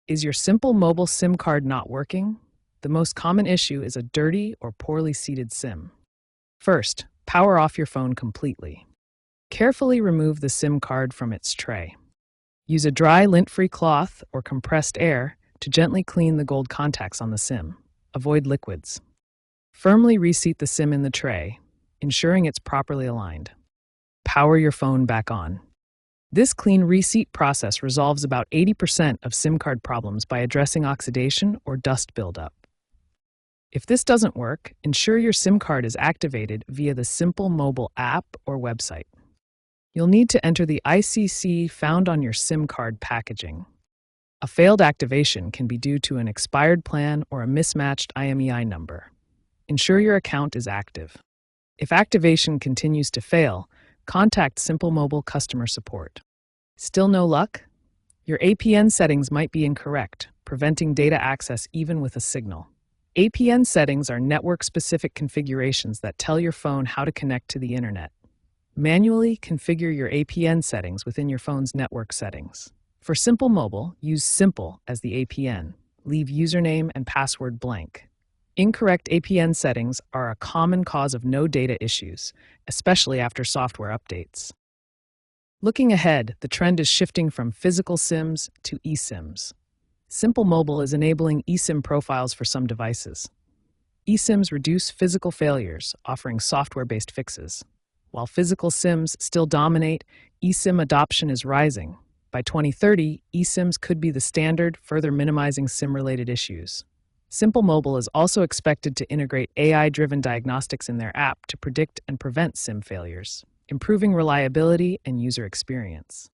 Is your simple mobile SIM card not working? The most common issue is a dirty or poorly seated SIM. First, power off your phone completely. Carefully remove the SIM card from its tray. Use a dry, lint-free cloth or compressed air to gently clean the gold contacts on the SIM. Avoid liquids. Firmly reseat the SIM in the tray, ensuring it's properly aligned. Power your phone back on. This clean reseat process resolves about 80% of SIM card problems by addressing oxidation or dust buildup. If this doesn't work, ensure your SIM card is activated via the Simple Mobile app or website. You'll need to enter the ICC found on your SIM card packaging. A failed activation can be due to an expired plan or a mismatched IMEI number. Ensure your account is active. If activation continues to fail, contact Simple Mobile customer support. Still no luck? Your APN settings might be incorrect, preventing data access even with a signal. APN settings are network-specific configurations that tell your phone how to connect to the internet. Manually configure your APN settings within your phone's network settings. For Simple Mobile, use Simple as the APN. Leave username and password blank. Incorrect APN settings are a common cause of no data issues, especially after software updates. Looking ahead, the trend is shifting from physical SIMs to eSIMs. Simple Mobile is enabling eSIM profiles for some devices. eSIMs reduce physical failures, offering software-based fixes. While physical SIMs still dominate, eSIM adoption is rising. By 2030, eSIMs could be the standard, further minimizing SIM-related issues. Simple Mobile is also expected to integrate AI-driven diagnostics in their app to predict and prevent SIM failures, improving reliability and user experience.